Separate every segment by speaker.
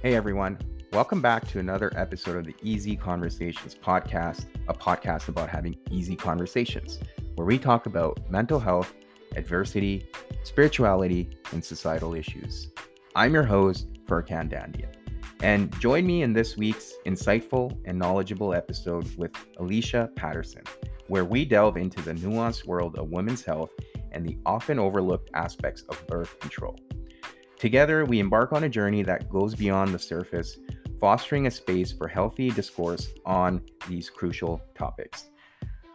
Speaker 1: Hey everyone, welcome back to another episode of the Easy Conversations podcast, a podcast about having easy conversations, where we talk about mental health, adversity, spirituality, and societal issues. I'm your host, Furkhan Dandia, and join me in this week's insightful and knowledgeable episode with Alicia Patterson, where we delve into the nuanced world of women's health and the often overlooked aspects of birth control. Together, we embark on a journey that goes beyond the surface, fostering a space for healthy discourse on these crucial topics.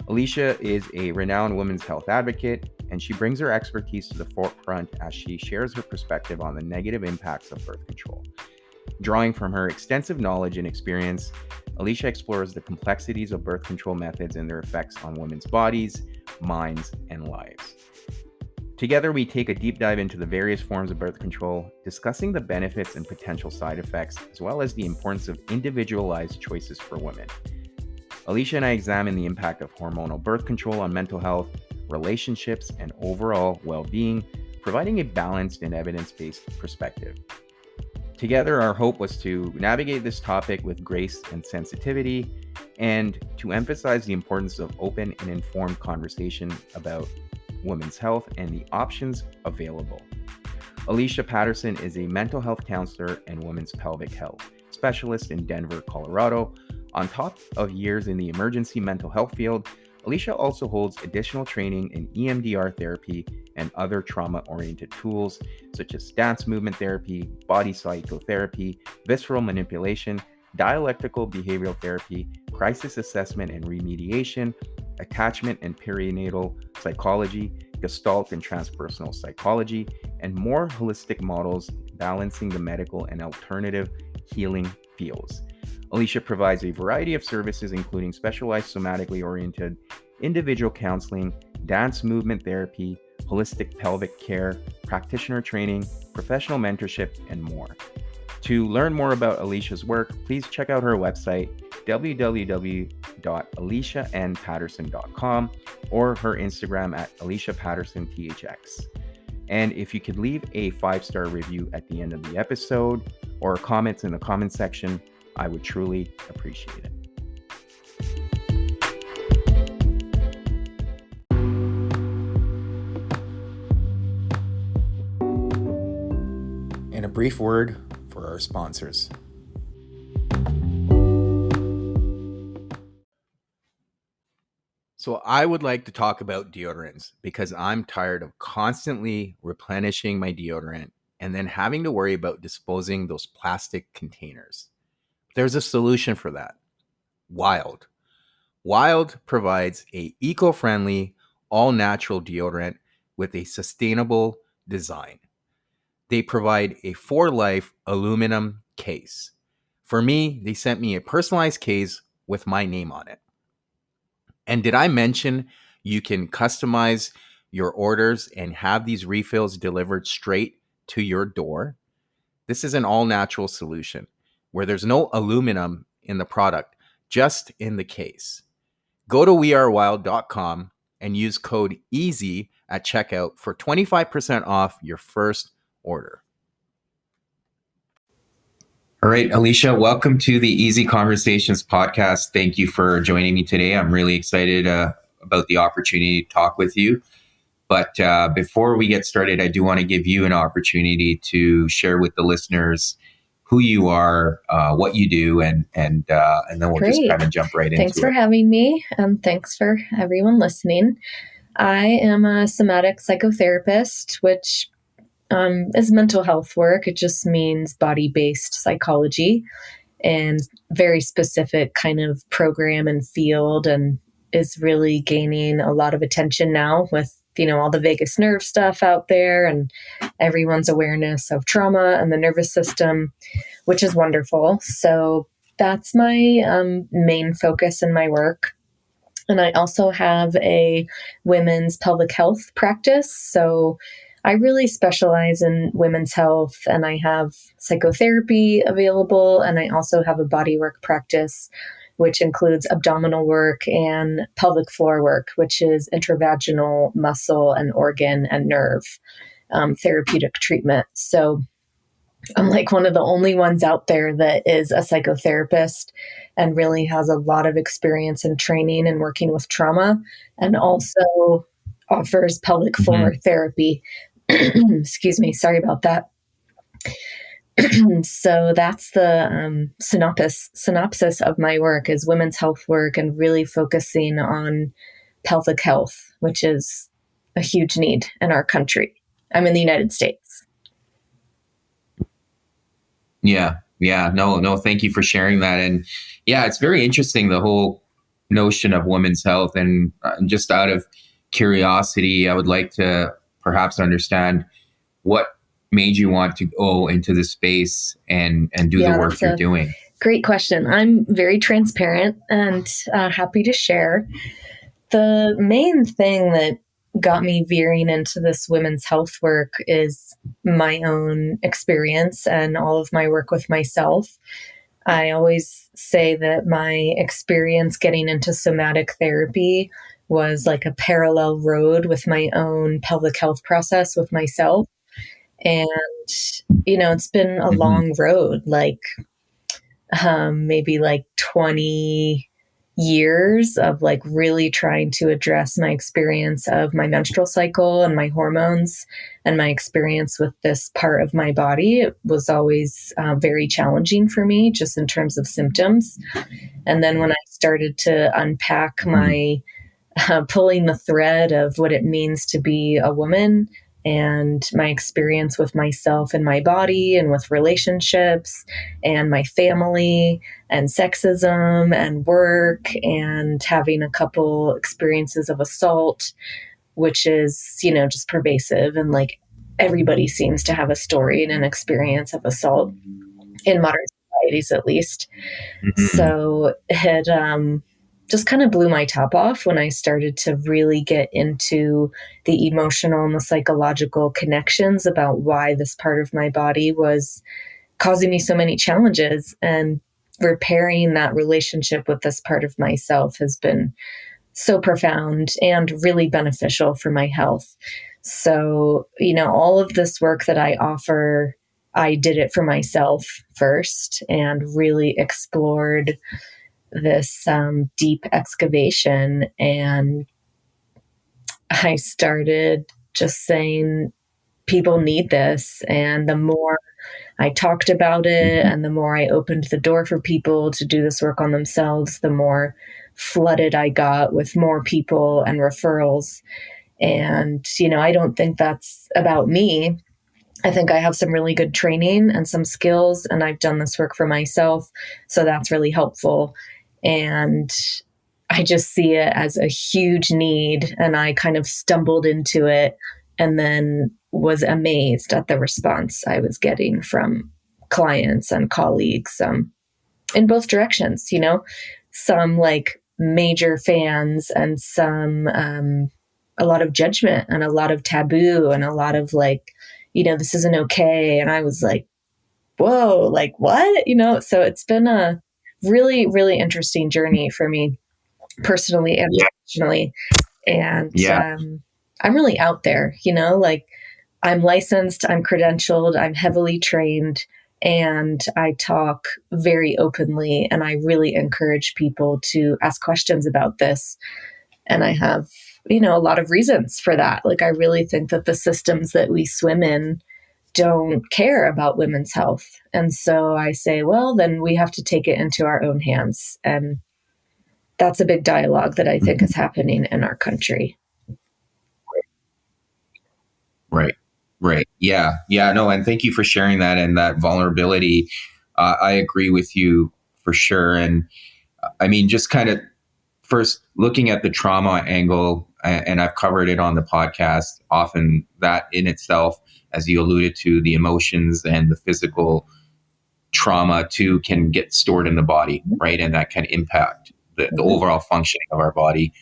Speaker 1: Alicia is a renowned women's health advocate, and she brings her expertise to the forefront as she shares her perspective on the negative impacts of birth control. Drawing from her extensive knowledge and experience, Alicia explores the complexities of birth control methods and their effects on women's bodies, minds, and lives. Together, we take a deep dive into the various forms of birth control, discussing the benefits and potential side effects, as well as the importance of individualized choices for women. Alicia and I examine the impact of hormonal birth control on mental health, relationships, and overall well-being, providing a balanced and evidence-based perspective. Together, our hope was to navigate this topic with grace and sensitivity, and to emphasize the importance of open and informed conversation about women's health and the options available. Alicia Patterson is a mental health counselor and women's pelvic health specialist in Denver, Colorado. On top of years in the emergency mental health field, Alicia also holds additional training in EMDR therapy and other trauma-oriented tools such as dance movement therapy, body psychotherapy, visceral manipulation, dialectical behavioral therapy, crisis assessment and remediation, attachment and perinatal psychology, Gestalt and transpersonal psychology, and more holistic models balancing the medical and alternative healing fields. Alicia provides a variety of services, including specialized somatically oriented individual counseling, dance movement therapy, holistic pelvic care, practitioner training, professional mentorship, and more. To learn more about Alicia's work, please check out her website, www.alicianpatterson.com, or her Instagram at Alicia Patterson THX. And if you could leave a 5-star review at the end of the episode or comments in the comment section, I would truly appreciate it. And a brief word for our sponsors. So I would like to talk about deodorants because I'm tired of constantly replenishing my deodorant and then having to worry about disposing those plastic containers. There's a solution for that. Wild. Wild provides a eco-friendly, all-natural deodorant with a sustainable design. They provide a for-life aluminum case. For me, they sent me a personalized case with my name on it. And did I mention you can customize your orders and have these refills delivered straight to your door? This is an all-natural solution where there's no aluminum in the product, just in the case. Go to wearewild.com and use code EASY at checkout for 25% off your first order. All right, Alicia, welcome to the Easy Conversations podcast. Thank you for joining me today. I'm really excited about the opportunity to talk with you. But before we get started, I do want to give you an opportunity to share with the listeners who you are, what you do, and then we'll
Speaker 2: Great.
Speaker 1: Just kind of jump right into it.
Speaker 2: Thanks for having me, and thanks for everyone listening. I am a somatic psychotherapist, which is mental health work. It just means body-based psychology and very specific kind of program and field, and is really gaining a lot of attention now with, all the vagus nerve stuff out there and everyone's awareness of trauma and the nervous system, which is wonderful. So that's my main focus in my work. And I also have a women's pelvic health practice. So I really specialize in women's health, and I have psychotherapy available, and I also have a bodywork practice, which includes abdominal work and pelvic floor work, which is intravaginal muscle and organ and nerve therapeutic treatment. So I'm like one of the only ones out there that is a psychotherapist and really has a lot of experience in training and working with trauma, and also offers pelvic floor therapy. Excuse me, sorry about that. So that's the synopsis of my work is women's health work and really focusing on pelvic health, which is a huge need in our country. I'm in the United States.
Speaker 1: Yeah. No, thank you for sharing that. And yeah, it's very interesting, the whole notion of women's health. And just out of curiosity, I would like to perhaps understand what made you want to go into the space and do the work you're doing.
Speaker 2: Great question. I'm very transparent and happy to share. The main thing that got me veering into this women's health work is my own experience and all of my work with myself. I always say that my experience getting into somatic therapy was like a parallel road with my own pelvic health process with myself. And, it's been a long road, like maybe like 20 years of like really trying to address my experience of my menstrual cycle and my hormones and my experience with this part of my body. It was always very challenging for me just in terms of symptoms. And then when I started to unpack my pulling the thread of what it means to be a woman and my experience with myself and my body and with relationships and my family and sexism and work and having a couple experiences of assault, which is, just pervasive. And like everybody seems to have a story and an experience of assault in modern societies, at least. So it just kind of blew my top off when I started to really get into the emotional and the psychological connections about why this part of my body was causing me so many challenges. And repairing that relationship with this part of myself has been so profound and really beneficial for my health. So, all of this work that I offer, I did it for myself first and really explored this deep excavation. And I started just saying, people need this. And the more I talked about it and the more I opened the door for people to do this work on themselves, the more flooded I got with more people and referrals. And, I don't think that's about me. I think I have some really good training and some skills, and I've done this work for myself. So that's really helpful. And I just see it as a huge need. And I kind of stumbled into it and then was amazed at the response I was getting from clients and colleagues in both directions, some like major fans and some a lot of judgment and a lot of taboo and a lot of like, this isn't okay. And I was like, whoa, like what? So it's been a really, really interesting journey for me personally and professionally. And I'm really out there, like I'm licensed, I'm credentialed, I'm heavily trained, and I talk very openly. And I really encourage people to ask questions about this. And I have, a lot of reasons for that. Like, I really think that the systems that we swim in don't care about women's health. And so I say, well, then we have to take it into our own hands. And that's a big dialogue that I think is happening in our country.
Speaker 1: Right. Yeah. No, and thank you for sharing that and that vulnerability. I agree with you for sure. And I mean, just kind of first looking at the trauma angle, and I've covered it on the podcast often, that in itself, as you alluded to, the emotions and the physical trauma too can get stored in the body, right? And that can impact the overall functioning of our body.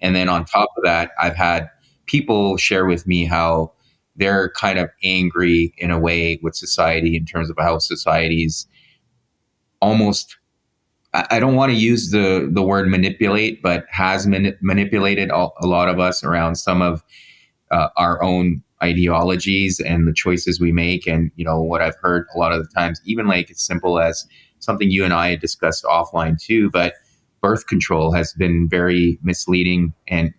Speaker 1: And then on top of that, I've had people share with me how they're kind of angry in a way with society in terms of how society's almost, I don't want to use the word manipulate, but has manipulated a lot of us around some of our own ideologies and the choices we make. And, what I've heard a lot of the times, even like as simple as something you and I discussed offline too, but birth control has been very misleading. And,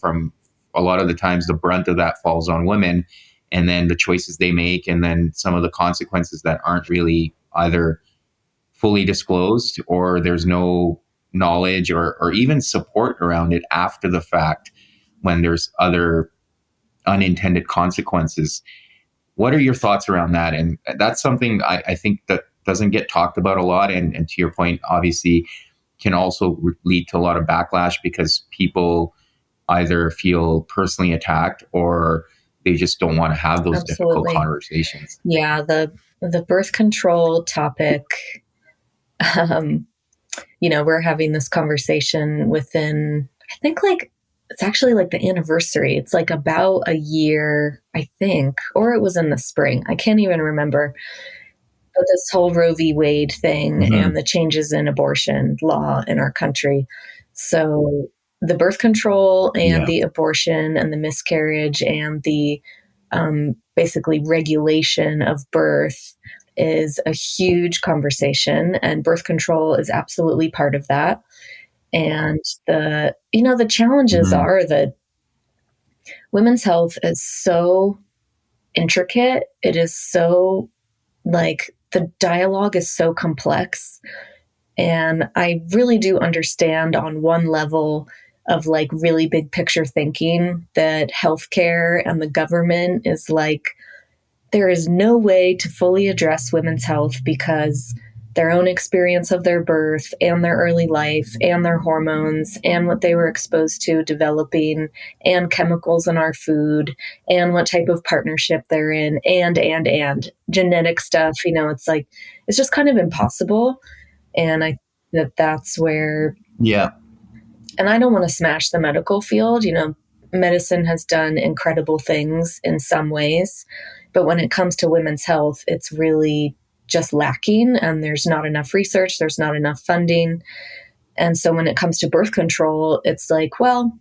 Speaker 1: from a lot of the times, the brunt of that falls on women, and then the choices they make, and then some of the consequences that aren't really either fully disclosed, or there's no knowledge or even support around it after the fact when there's other unintended consequences. What are your thoughts around that? And that's something I think that doesn't get talked about a lot. And to your point, obviously can also lead to a lot of backlash because people either feel personally attacked or they just don't want to have those difficult conversations.
Speaker 2: Yeah, the birth control topic, we're having this conversation within, I think it's actually like the anniversary. It's like about a year, I think, or it was in the spring. I can't even remember. But this whole Roe v. Wade thing and the changes in abortion law in our country. So the birth control and the abortion and the miscarriage and the basically regulation of birth is a huge conversation, and birth control is absolutely part of that. And the challenges are that women's health is so intricate. It is so the dialogue is so complex. And I really do understand on one level of really big picture thinking that healthcare and the government is there is no way to fully address women's health because their own experience of their birth and their early life and their hormones and what they were exposed to developing and chemicals in our food and what type of partnership they're in and genetic stuff, it's just kind of impossible. And I think that's where, and I don't want to smash the medical field, medicine has done incredible things in some ways, but when it comes to women's health, it's really just lacking, and there's not enough research, there's not enough funding. And so when it comes to birth control, it's well,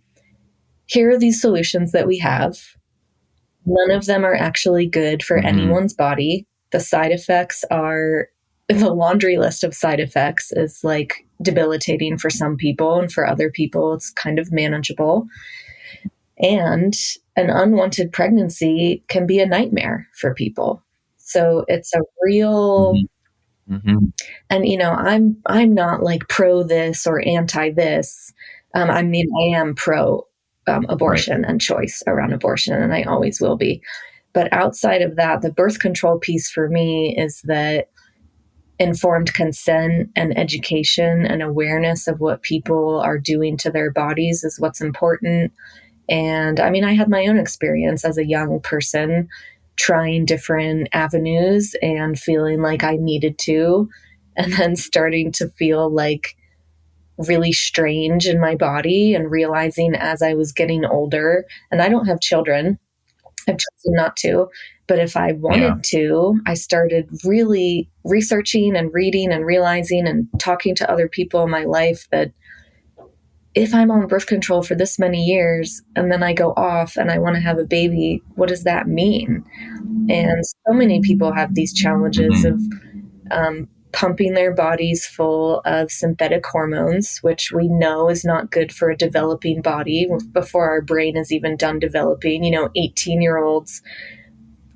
Speaker 2: here are these solutions that we have. None of them are actually good for anyone's body. The side effects are, the laundry list of side effects is debilitating for some people, and for other people, it's kind of manageable. And an unwanted pregnancy can be a nightmare for people. So it's a real, and I'm not pro this or anti this. I am pro abortion and choice around abortion, and I always will be. But outside of that, the birth control piece for me is that informed consent and education and awareness of what people are doing to their bodies is what's important. And I had my own experience as a young person trying different avenues and feeling like I needed to, and then starting to feel really strange in my body and realizing as I was getting older, and I don't have children, I've chosen not to, but if I wanted to, I started really researching and reading and realizing and talking to other people in my life that if I'm on birth control for this many years and then I go off and I want to have a baby, what does that mean? And so many people have these challenges of pumping their bodies full of synthetic hormones, which we know is not good for a developing body before our brain is even done developing. 18-year-olds,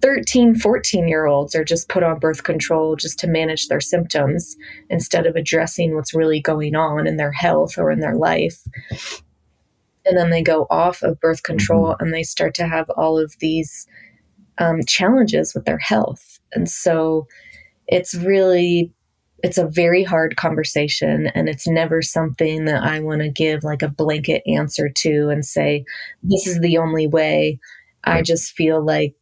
Speaker 2: 13, 14-year-olds are just put on birth control just to manage their symptoms instead of addressing what's really going on in their health or in their life. And then they go off of birth control and they start to have all of these challenges with their health. And so it's a very hard conversation, and it's never something that I want to give a blanket answer to and say, this is the only way. I just feel like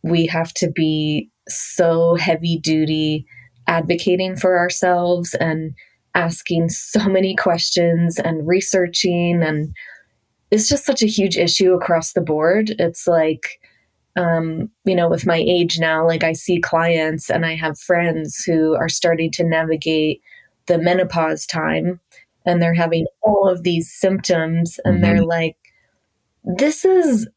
Speaker 2: we have to be so heavy duty advocating for ourselves and asking so many questions and researching. And it's just such a huge issue across the board. It's with my age now, I see clients and I have friends who are starting to navigate the menopause time, and they're having all of these symptoms, and they're this is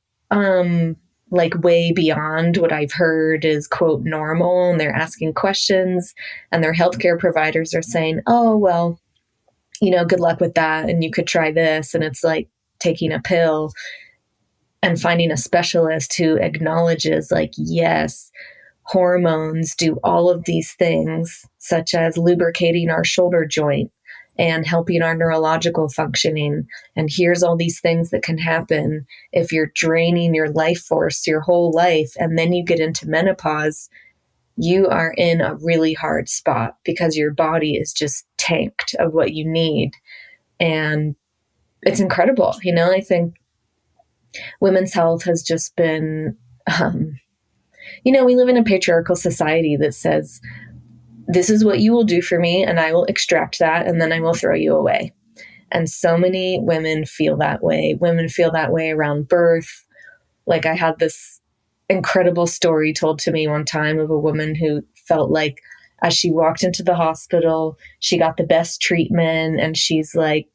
Speaker 2: like way beyond what I've heard is quote normal, and they're asking questions, and their healthcare providers are saying, oh, well, good luck with that. And you could try this. And it's like taking a pill, and finding a specialist who acknowledges, like, yes, hormones do all of these things, such as lubricating our shoulder joint and helping our neurological functioning. And here's all these things that can happen if you're draining your life force your whole life. And then you get into menopause, you are in a really hard spot because your body is just tanked of what you need. And it's incredible. I think women's health has just been, we live in a patriarchal society that says, this is what you will do for me, and I will extract that, and then I will throw you away. And so many women feel that way. Women feel that way around birth. Like, I had this incredible story told to me one time of a woman who felt like as she walked into the hospital, she got the best treatment, and she's like,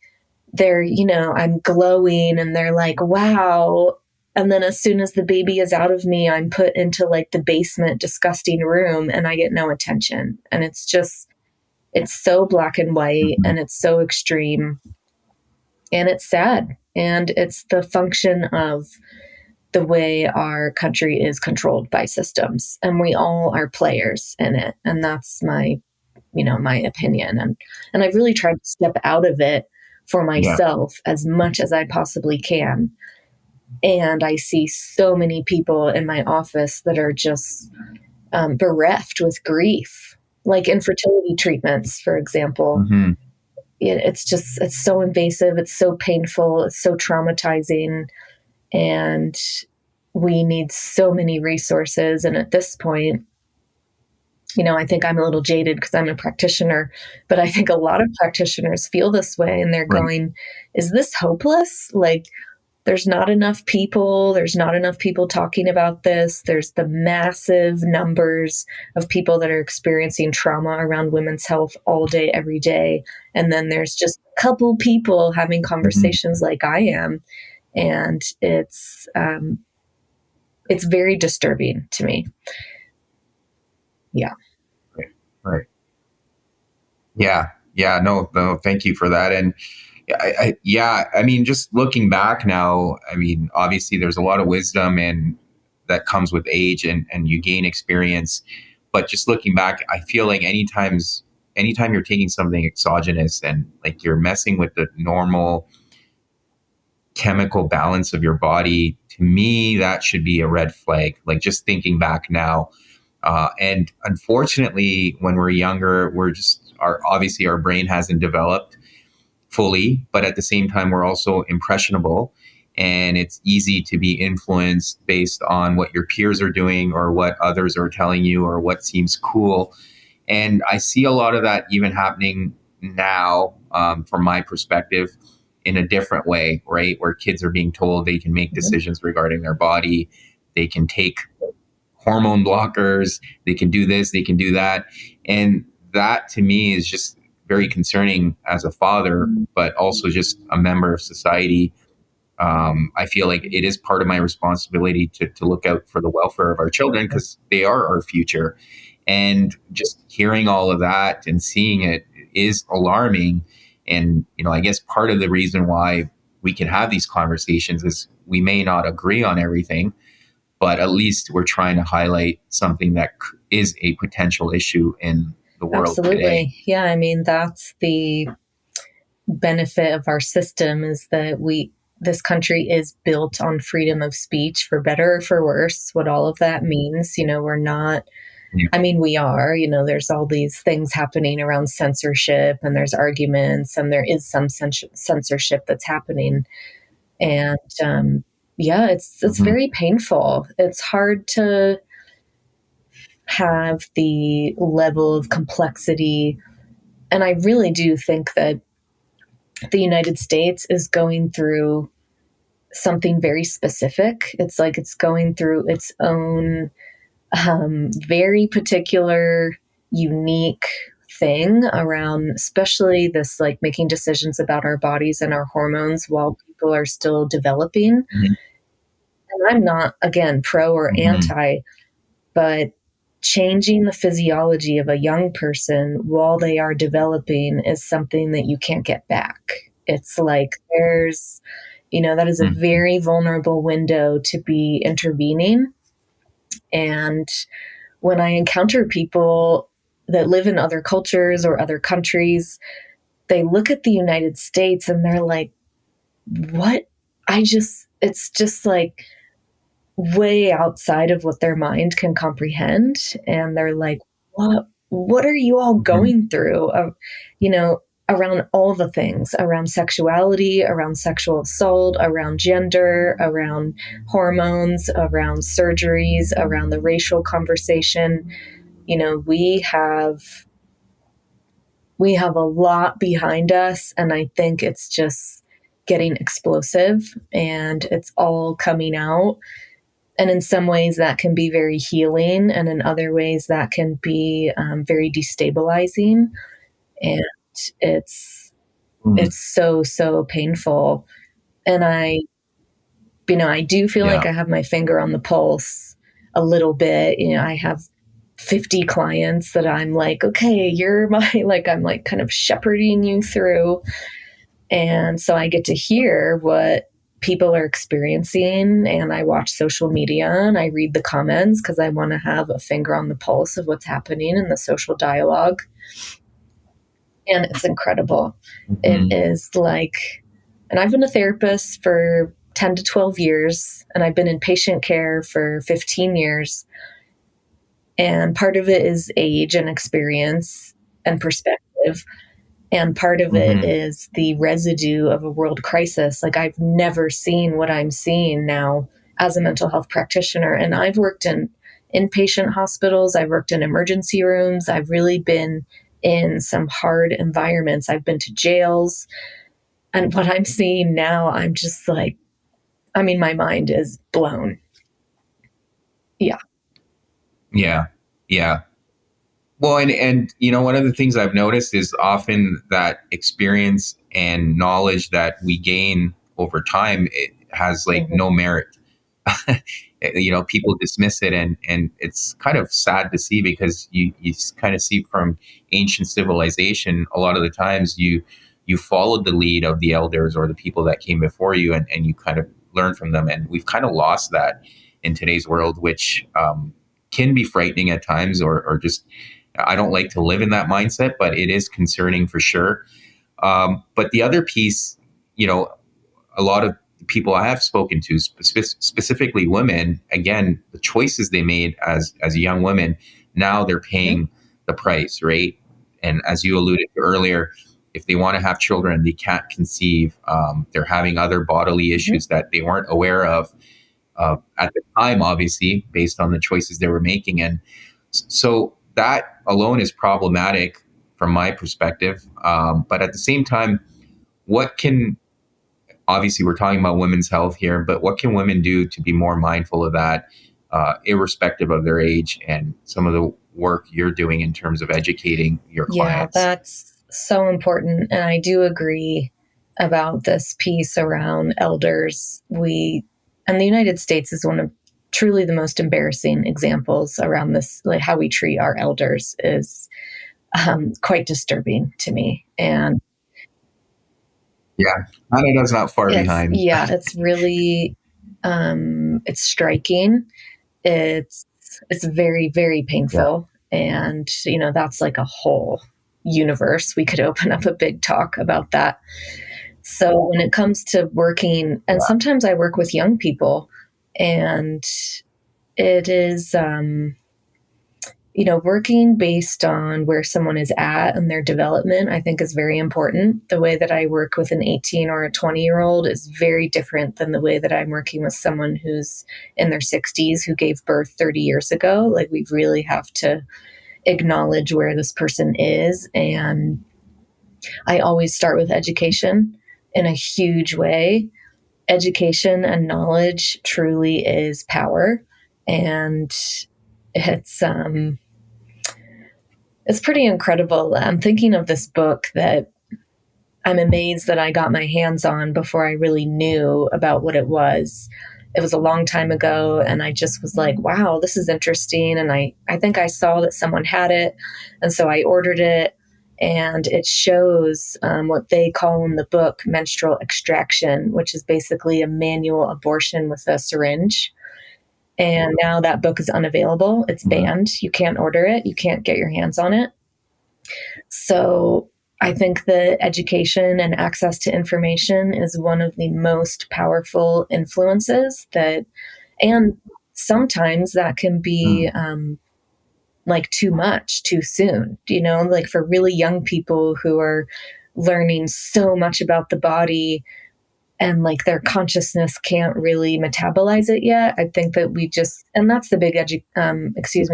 Speaker 2: I'm glowing, and they're like, wow. And then as soon as the baby is out of me, I'm put into like the basement, disgusting room, and I get no attention. And it's so black and white, and it's so extreme, and it's sad. And it's the function of the way our country is controlled by systems, and we all are players in it. And that's my opinion. And I've really tried to step out of it for myself as much as I possibly can. And I see so many people in my office that are just bereft with grief, like infertility treatments, for example.
Speaker 1: Mm-hmm.
Speaker 2: It's so invasive. It's so painful. It's so traumatizing. And we need so many resources. And at this point, I think I'm a little jaded because I'm a practitioner, but I think a lot of practitioners feel this way, and they're going, is this hopeless? Like, there's not enough people. There's not enough people talking about this. There's the massive numbers of people that are experiencing trauma around women's health all day, every day. And then there's just a couple people having conversations like I am. And it's very disturbing to me. Yeah.
Speaker 1: Right. Yeah. No, thank you for that. And I mean, just looking back now, I mean, obviously there's a lot of wisdom and that comes with age and you gain experience. But just looking back, I feel like anytime you're taking something exogenous and like you're messing with the normal chemical balance of your body, to me, that should be a red flag. Like, just thinking back now. And unfortunately, when we're younger, obviously our brain hasn't developed fully, but at the same time, we're also impressionable, and it's easy to be influenced based on what your peers are doing or what others are telling you or what seems cool. And I see a lot of that even happening now, from my perspective, in a different way, right? Where kids are being told they can make decisions regarding their body. They can take hormone blockers. They can do this, they can do that. And that to me is just very concerning as a father, but also just a member of society. I feel like it is part of my responsibility to look out for the welfare of our children because they are our future. And just hearing all of that and seeing it is alarming. And, I guess part of the reason why we can have these conversations is we may not agree on everything, but at least we're trying to highlight something that is a potential issue in the world today.
Speaker 2: Yeah. I mean, that's the benefit of our system, is that this country is built on freedom of speech, for better or for worse. What all of that means, we're not, I mean, we are, there's all these things happening around censorship, and there's arguments, and there is some censorship that's happening. And, it's very painful. It's hard to have the level of complexity. And I really do think that the United States is going through something very specific. It's like it's going through its own very particular, unique thing around, especially this, like, making decisions about our bodies and our hormones while people are still developing. And I'm not, again, pro or anti, but changing the physiology of a young person while they are developing is something that you can't get back. It's like there's, that is a very vulnerable window to be intervening. And when I encounter people that live in other cultures or other countries, they look at the United States and they're like, what? It's just like way outside of what their mind can comprehend. And they're like, what are you all going through? Around all the things, around sexuality, around sexual assault, around gender, around hormones, around surgeries, around the racial conversation. We have a lot behind us, and I think it's just getting explosive and it's all coming out. And in some ways that can be very healing, and in other ways that can be very destabilizing. And it's so painful. And I do feel like I have my finger on the pulse a little bit. I have 50 clients that I'm like, okay, you're my, like, I'm like kind of shepherding you through. And so I get to hear what people are experiencing, and I watch social media and I read the comments because I want to have a finger on the pulse of what's happening in the social dialogue. And it's incredible. It is like, and I've been a therapist for 10 to 12 years, and I've been in patient care for 15 years. And part of it is age and experience and perspective. And part of it is the residue of a world crisis. Like, I've never seen what I'm seeing now as a mental health practitioner. And I've worked in inpatient hospitals. I've worked in emergency rooms. I've really been in some hard environments. I've been to jails. And what I'm seeing now, I'm just like, my mind is blown. Yeah.
Speaker 1: Yeah. Well, and one of the things I've noticed is often that experience and knowledge that we gain over time, it has like no merit. People dismiss it, and it's kind of sad to see, because you kind of see from ancient civilization, a lot of the times you followed the lead of the elders or the people that came before you, and you kind of learn from them. And we've kind of lost that in today's world, which can be frightening at times, or just, I don't like to live in that mindset, but it is concerning for sure. But the other piece, a lot of people I have spoken to, specifically women, again, the choices they made as young women, now they're paying the price, right? And as you alluded to earlier, if they want to have children, they can't conceive. They're having other bodily issues that they weren't aware of at the time, obviously, based on the choices they were making. And so that alone is problematic from my perspective. But at the same time, obviously we're talking about women's health here, but what can women do to be more mindful of that, irrespective of their age, and some of the work you're doing in terms of educating your clients?
Speaker 2: Yeah, that's so important. And I do agree about this piece around elders. And the United States is one of truly the most embarrassing examples around this, like how we treat our elders is quite disturbing to me. And
Speaker 1: Canada's not far behind.
Speaker 2: Yeah, it's really, it's striking. It's very, very painful. Yeah. And, that's like a whole universe. We could open up a big talk about that. So when it comes to working, and sometimes I work with young people, and it is, working based on where someone is at and their development, I think is very important. The way that I work with an 18 or a 20-year-old is very different than the way that I'm working with someone who's in their 60s who gave birth 30 years ago. Like, we really have to acknowledge where this person is. And I always start with education in a huge way. Education and knowledge truly is power. And it's pretty incredible. I'm thinking of this book that I'm amazed that I got my hands on before I really knew about what it was. it was a long time ago, and I just was like, wow, this is interesting. And I think I saw that someone had it, and so I ordered it. And it shows what they call in the book menstrual extraction, which is basically a manual abortion with a syringe. And now that book is unavailable. It's banned. You can't order it. You can't get your hands on it. So I think that education and access to information is one of the most powerful influences and sometimes that can be like too much too soon, like for really young people who are learning so much about the body and like their consciousness can't really metabolize it yet. I think that and that's the big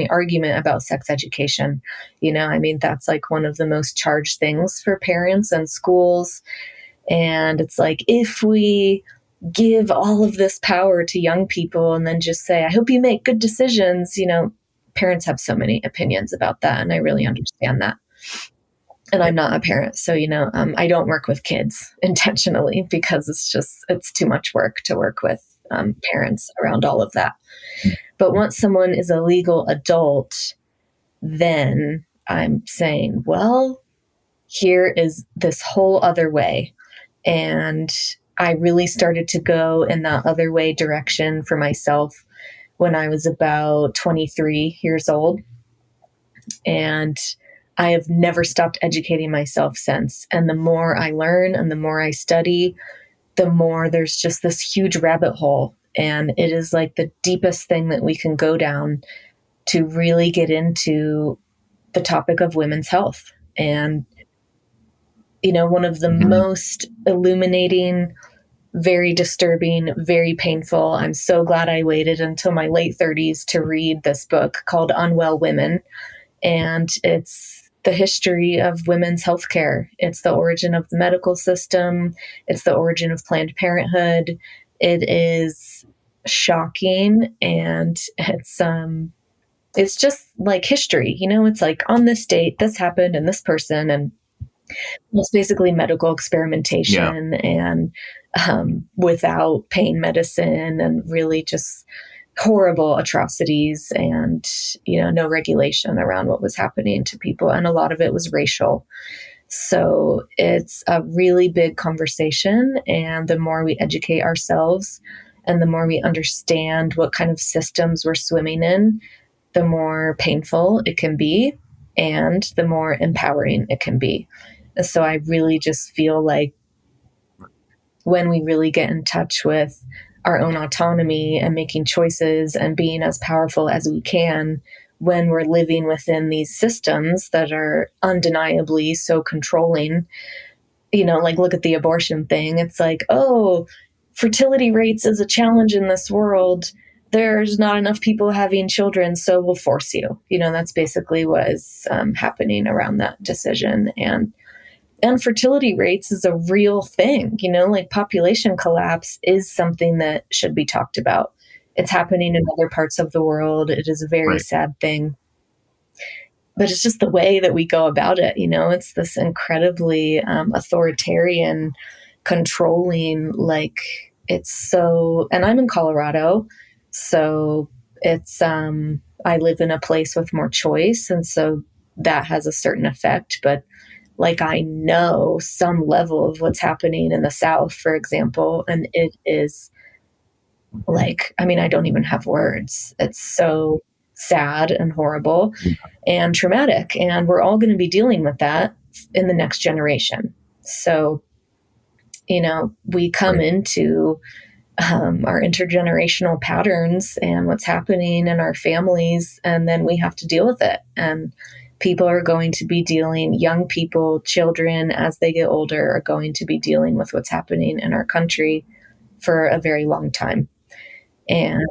Speaker 2: argument about sex education. I mean, that's like one of the most charged things for parents and schools. And it's like, if we give all of this power to young people and then just say, I hope you make good decisions, parents have so many opinions about that. And I really understand that. And I'm not a parent. So, I don't work with kids intentionally because it's too much work to work with parents around all of that. But once someone is a legal adult, then I'm saying, well, here is this whole other way. And I really started to go in that other way direction for myself when I was about 23 years old. And I have never stopped educating myself since. And the more I learn and the more I study, the more there's just this huge rabbit hole. And it is like the deepest thing that we can go down to really get into the topic of women's health. And, one of the most illuminating, very disturbing, very painful. I'm so glad I waited until my late 30s to read this book called Unwell Women. And it's the history of women's healthcare. It's the origin of the medical system. It's the origin of Planned Parenthood. It is shocking. And it's just like history, it's like on this date, this happened and this person, and it's basically medical experimentation and without pain medicine and really just horrible atrocities and, no regulation around what was happening to people. And a lot of it was racial. So it's a really big conversation. And the more we educate ourselves and the more we understand what kind of systems we're swimming in, the more painful it can be and the more empowering it can be. So I really just feel like when we really get in touch with our own autonomy and making choices and being as powerful as we can when we're living within these systems that are undeniably so controlling, like look at the abortion thing. It's like, oh, fertility rates is a challenge in this world. There's not enough people having children, so we'll force you. That's basically what is happening around that decision. And fertility rates is a real thing, like population collapse is something that should be talked about. It's happening in other parts of the world. It is a very sad thing. But it's just the way that we go about it. It's this incredibly authoritarian, controlling, like it's so, and I'm in Colorado. So it's, I live in a place with more choice. And so that has a certain effect, but like I know some level of what's happening in the South, for example, and it is like, I don't even have words. It's so sad and horrible and traumatic. And we're all going to be dealing with that in the next generation. So, we come into our intergenerational patterns and what's happening in our families, and then we have to deal with it. And people are going to be young people, children, as they get older, are going to be dealing with what's happening in our country for a very long time. And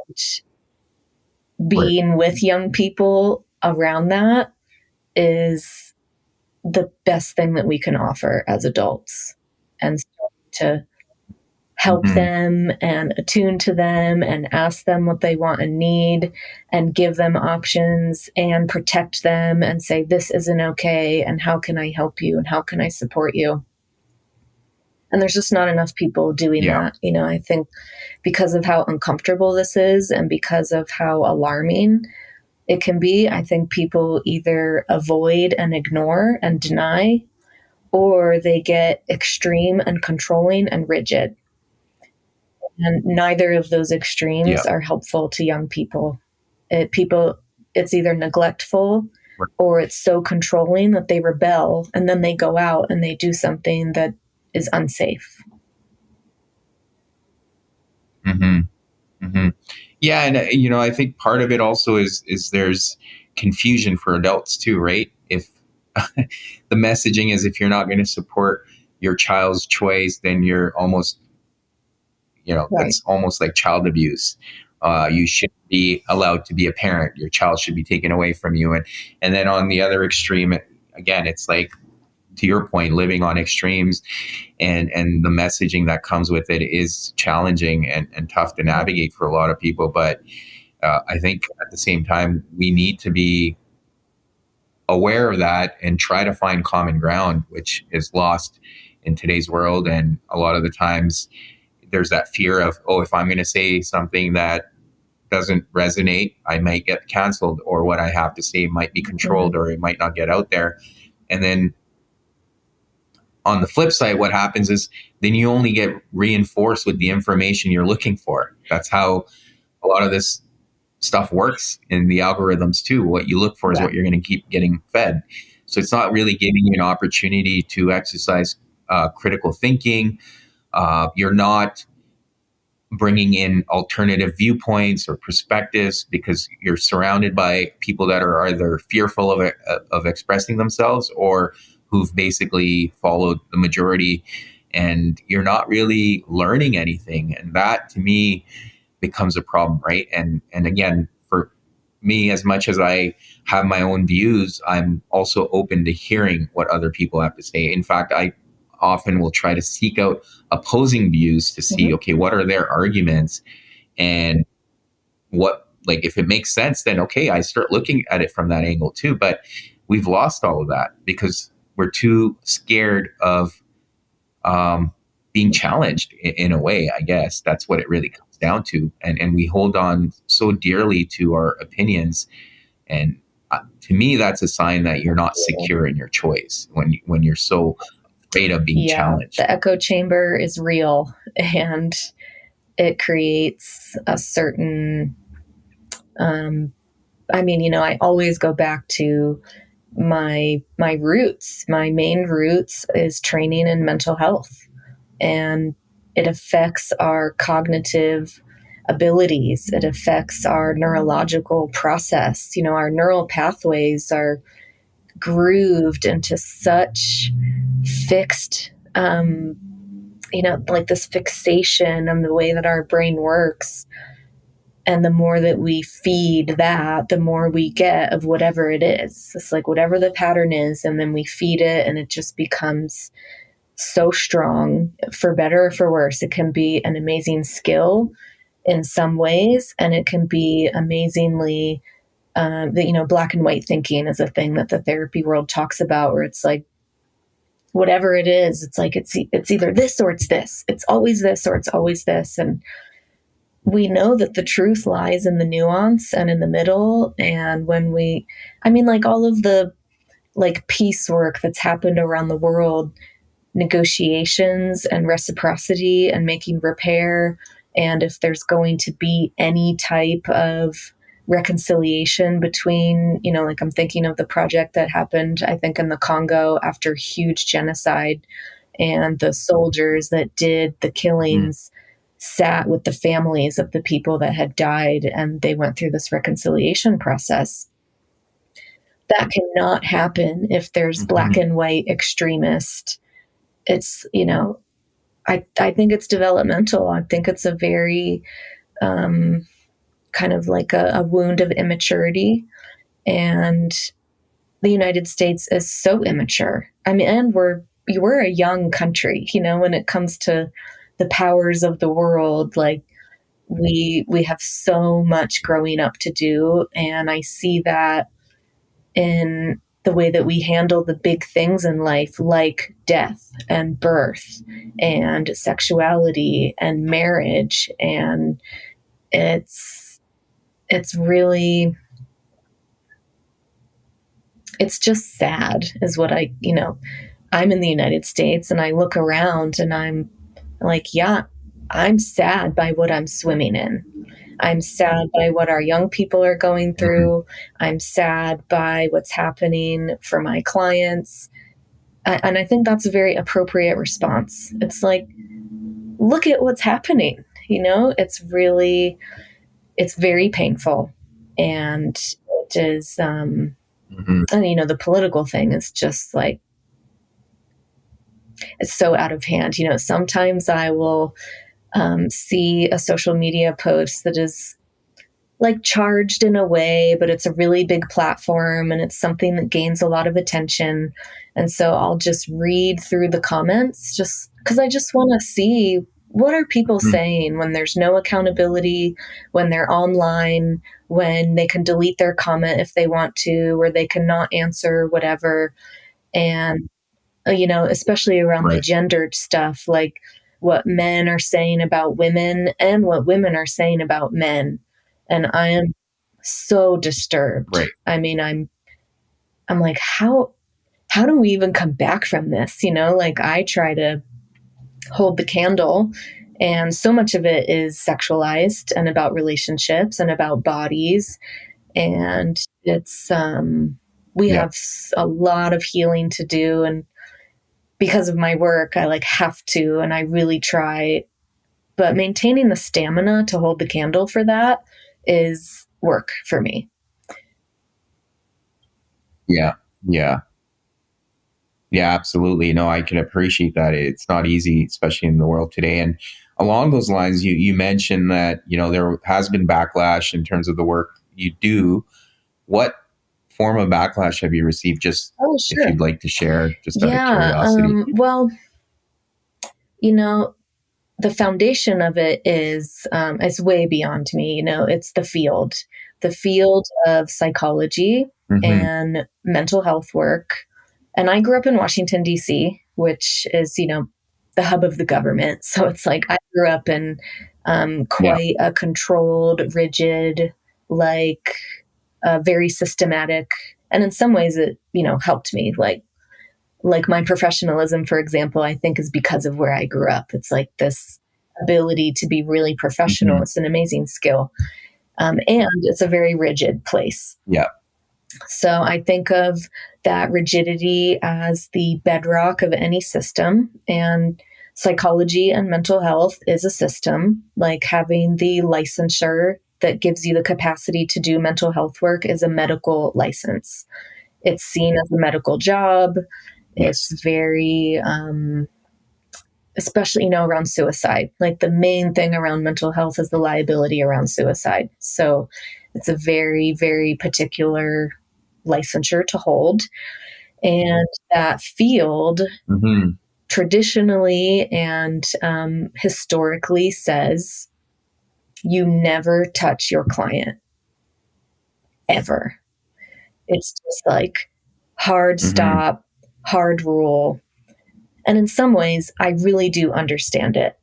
Speaker 2: being with young people around that is the best thing that we can offer as adults. And so to help them and attune to them and ask them what they want and need and give them options and protect them and say, this isn't okay. And how can I help you? And how can I support you? And there's just not enough people doing
Speaker 1: Yeah.
Speaker 2: that. I think because of how uncomfortable this is and because of how alarming it can be, I think people either avoid and ignore and deny, or they get extreme and controlling and rigid. And neither of those extremes
Speaker 1: Yeah.
Speaker 2: are helpful to young people. It's either neglectful or it's so controlling that they rebel, and then they go out and they do something that is unsafe.
Speaker 1: Mm-hmm. Mm-hmm. Yeah, and I think part of it also is there's confusion for adults too, right? If the messaging is if you're not going to support your child's choice, then you're almost,
Speaker 2: Right.
Speaker 1: that's almost like child abuse. You should be allowed to be a parent. Your child should be taken away from you, and then on the other extreme, again, it's like, to your point, living on extremes, and the messaging that comes with it is challenging and tough to navigate for a lot of people. But I think at the same time, we need to be aware of that and try to find common ground, which is lost in today's world. And a lot of the times there's that fear of, oh, if I'm going to say something that doesn't resonate, I might get canceled, or what I have to say might be controlled, or it might not get out there. And then on the flip side, what happens is then you only get reinforced with the information you're looking for. That's how a lot of this stuff works in the algorithms too. What you look for is what you're going to keep getting fed. So it's not really giving you an opportunity to exercise critical thinking. You're not bringing in alternative viewpoints or perspectives because you're surrounded by people that are either fearful of expressing themselves, or who've basically followed the majority, and you're not really learning anything. And that, to me, becomes a problem, right? And again, for me, as much as I have my own views, I'm also open to hearing what other people have to say. In fact, I often will try to seek out opposing views to see, okay, what are their arguments, and what, like, if it makes sense, then okay, I start looking at it from that angle too. But we've lost all of that because we're too scared of being challenged in a way. I guess that's what it really comes down to. And we hold on so dearly to our opinions. And to me, that's a sign that you're not secure in your choice when you're so afraid of being challenged.
Speaker 2: The echo chamber is real, and it creates a certain, I always go back to my roots. My main roots is training in mental health, and it affects our cognitive abilities. It affects our neurological process. Our neural pathways are grooved into such fixed, like this fixation on the way that our brain works. And the more that we feed that, the more we get of whatever it is. It's like whatever the pattern is, and then we feed it, and it just becomes so strong, for better or for worse. It can be an amazing skill in some ways, and it can be amazingly, black and white thinking is a thing that the therapy world talks about, where it's like, whatever it is, it's like, it's either this or it's this. It's always this or it's always this. And we know that the truth lies in the nuance and in the middle. And when all of the peace work that's happened around the world, negotiations and reciprocity and making repair, and if there's going to be any type of reconciliation between, I'm thinking of the project that happened, I think, in the Congo after huge genocide, and the soldiers that did the killings sat with the families of the people that had died, and they went through this reconciliation process. That cannot happen if there's black and white extremist. It's, I think it's developmental. I think it's a very kind of like a wound of immaturity. And the United States is so immature. And we're a young country, when it comes to the powers of the world. Like, we have so much growing up to do. And I see that in the way that we handle the big things in life, like death and birth and sexuality and marriage. And it's really, it's just sad is what I'm in the United States and I look around and I'm like, yeah, I'm sad by what I'm swimming in. I'm sad by what our young people are going through. I'm sad by what's happening for my clients. And I think that's a very appropriate response. It's like, look at what's happening. It's very painful. And it is, and the political thing is just like, it's so out of hand. Sometimes I will see a social media post that is like charged in a way, but it's a really big platform and it's something that gains a lot of attention. And so I'll just read through the comments just because I just want to see, what are people saying when there's no accountability, when they're online, when they can delete their comment if they want to, or they cannot answer whatever. And, especially around the gendered stuff, like what men are saying about women and what women are saying about men. And I am so disturbed.
Speaker 1: Right.
Speaker 2: I mean, I'm like, how do we even come back from this? Like I try to hold the candle, and so much of it is sexualized and about relationships and about bodies. And it's, we have a lot of healing to do. And because of my work, I have to, and I really try, but maintaining the stamina to hold the candle for that is work for me.
Speaker 1: Yeah. Absolutely. No, I can appreciate that. It's not easy, especially in the world today. And along those lines, you mentioned that, there has been backlash in terms of the work you do. What form of backlash have you received? Just if you'd like to share, just out of curiosity.
Speaker 2: Well, the foundation of it is, it's way beyond me. It's the field of psychology and mental health work. And I grew up in Washington, D.C., which is, the hub of the government. So it's like I grew up in quite a controlled, rigid, very systematic. And in some ways it, helped me. Like my professionalism, for example, I think is because of where I grew up. It's like this ability to be really professional. It's an amazing skill. And it's a very rigid place.
Speaker 1: Yeah.
Speaker 2: So I think of that rigidity as the bedrock of any system, and psychology and mental health is a system. Like having the licensure that gives you the capacity to do mental health work is a medical license. It's seen as a medical job. It's very, especially, around suicide. Like the main thing around mental health is the liability around suicide. So it's a very, very particular licensure to hold. And that field traditionally and historically says you never touch your client ever. It's just like hard stop, hard rule. And in some ways, I really do understand it.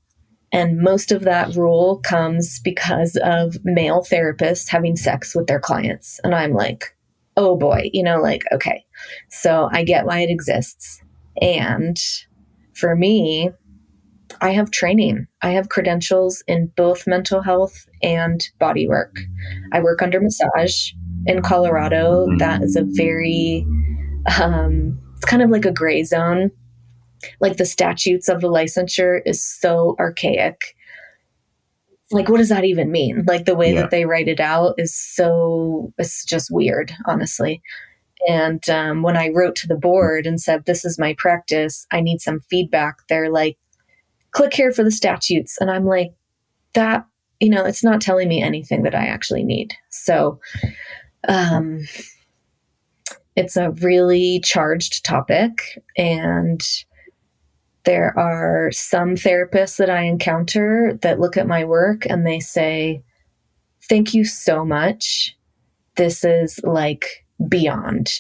Speaker 2: And most of that rule comes because of male therapists having sex with their clients. And I'm like, oh boy, okay, so I get why it exists. And for me, I have training. I have credentials in both mental health and body work. I work under massage in Colorado. That is a very, it's kind of like a gray zone. Like the statutes of the licensure is so archaic. Like, what does that even mean? Like the way that they write it out is it's just weird, honestly. And when I wrote to the board and said, this is my practice, I need some feedback, they're like, click here for the statutes. And I'm like, that, it's not telling me anything that I actually need. So it's a really charged topic. And there are some therapists that I encounter that look at my work and they say, thank you so much. This is like beyond,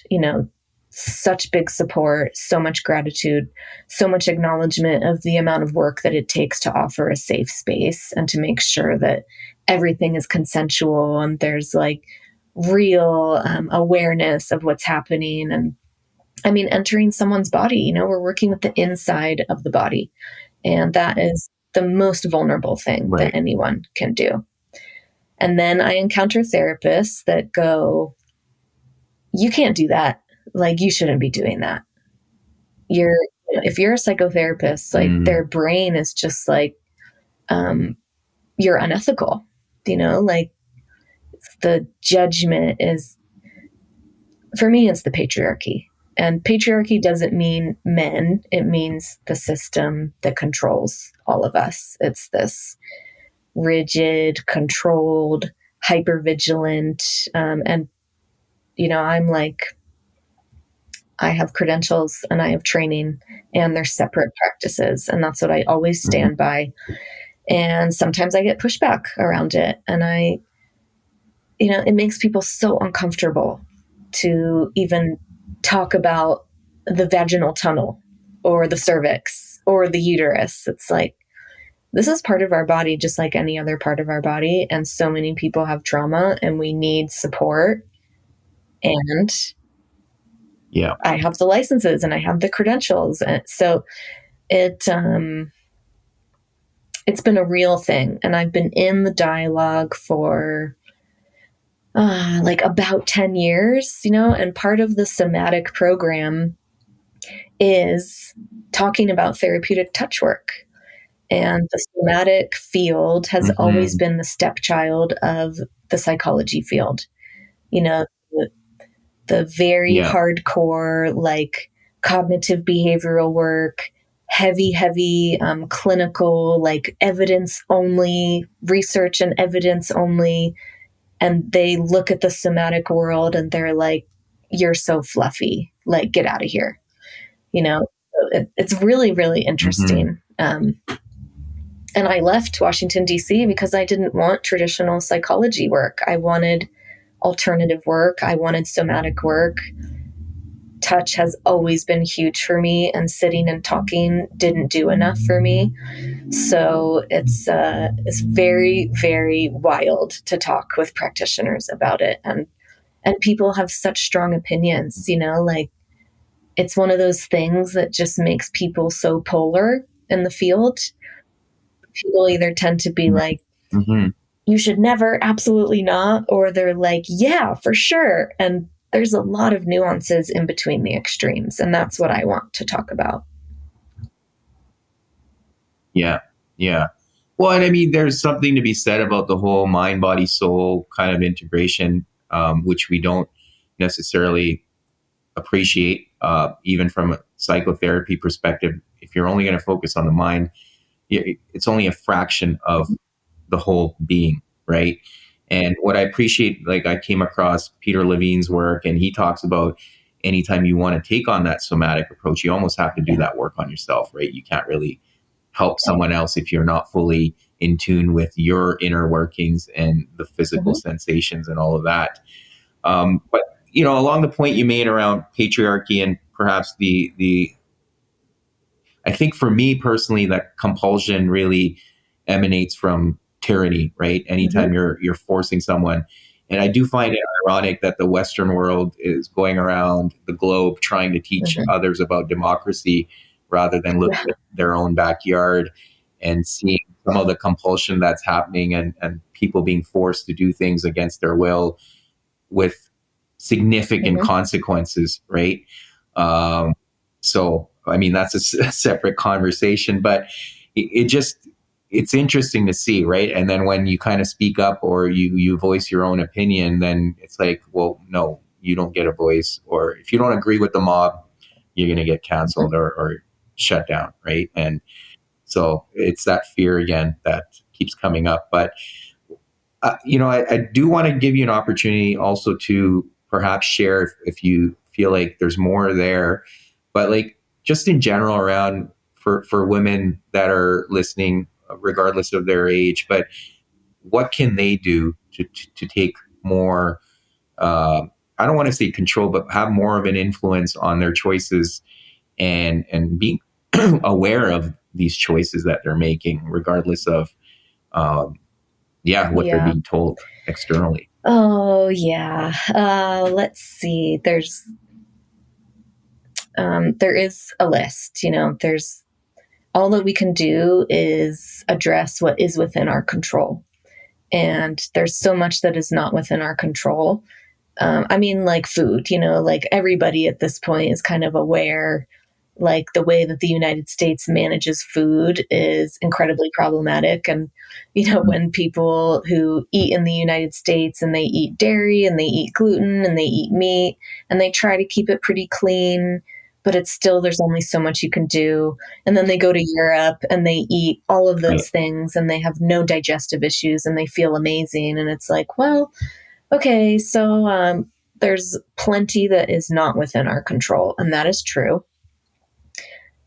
Speaker 2: such big support, so much gratitude, so much acknowledgement of the amount of work that it takes to offer a safe space and to make sure that everything is consensual and there's like real awareness of what's happening. And I mean, entering someone's body, we're working with the inside of the body. And that is the most vulnerable thing that anyone can do. And then I encounter therapists that go, you can't do that. Like, you shouldn't be doing that. If you're a psychotherapist, like their brain is just like, you're unethical, like the judgment is, for me, it's the patriarchy. And patriarchy doesn't mean men. It means the system that controls all of us. It's this rigid, controlled, hypervigilant. And, I'm like, I have credentials and I have training and they're separate practices. And that's what I always stand by. And sometimes I get pushback around it. And it makes people so uncomfortable to even talk about the vaginal tunnel or the cervix or the uterus. It's like, this is part of our body, just like any other part of our body. And so many people have trauma and we need support. And I have the licenses and I have the credentials. And so it's been a real thing. And I've been in the dialogue for like about 10 years, and part of the somatic program is talking about therapeutic touch work. And the somatic field has always been the stepchild of the psychology field. The very hardcore, like cognitive behavioral work, heavy, clinical, like evidence only, research and evidence only. And they look at the somatic world and they're like, you're so fluffy, like, get out of here. It's really, really interesting. And I left Washington, D.C. because I didn't want traditional psychology work. I wanted alternative work. I wanted somatic work. Touch has always been huge for me, and sitting and talking didn't do enough for me. So it's very, very wild to talk with practitioners about it. And people have such strong opinions, like it's one of those things that just makes people so polar in the field. People either tend to be like, you should never, absolutely not, or they're like, yeah, for sure. And there's a lot of nuances in between the extremes. And that's what I want to talk about.
Speaker 1: Yeah. Well, and I mean, there's something to be said about the whole mind, body, soul kind of integration, which we don't necessarily appreciate, even from a psychotherapy perspective. If you're only going to focus on the mind, it's only a fraction of the whole being, right? And what I appreciate, like I came across Peter Levine's work, and he talks about anytime you want to take on that somatic approach, you almost have to do that work on yourself, right? You can't really help someone else if you're not fully in tune with your inner workings and the physical sensations and all of that. But, along the point you made around patriarchy and perhaps I think for me personally, that compulsion really emanates from tyranny, right? Anytime you're forcing someone. And I do find it ironic that the Western world is going around the globe trying to teach others about democracy rather than look at their own backyard and seeing some of the compulsion that's happening and people being forced to do things against their will with significant consequences, right? So, I mean, that's a separate conversation, but it's interesting to see, right? And then when you kind of speak up or you voice your own opinion, then it's like, well, no, you don't get a voice. Or if you don't agree with the mob, you're going to get canceled or shut down, right? And so it's that fear again that keeps coming up. But, I do want to give you an opportunity also to perhaps share if you feel like there's more there, but like just in general around for women that are listening, regardless of their age, but what can they do to take more I don't want to say control, but have more of an influence on their choices and being aware of these choices that they're making, regardless of, what they're being told externally.
Speaker 2: Oh, yeah. Let's see. There is a list, there's all that we can do is address what is within our control. And there's so much that is not within our control. Like food, like everybody at this point is kind of aware, like the way that the United States manages food is incredibly problematic. And, when people who eat in the United States and they eat dairy and they eat gluten and they eat meat and they try to keep it pretty clean, but it's still, there's only so much you can do. And then they go to Europe and they eat all of those things and they have no digestive issues and they feel amazing. And it's like, well, okay, so there's plenty that is not within our control, and that is true.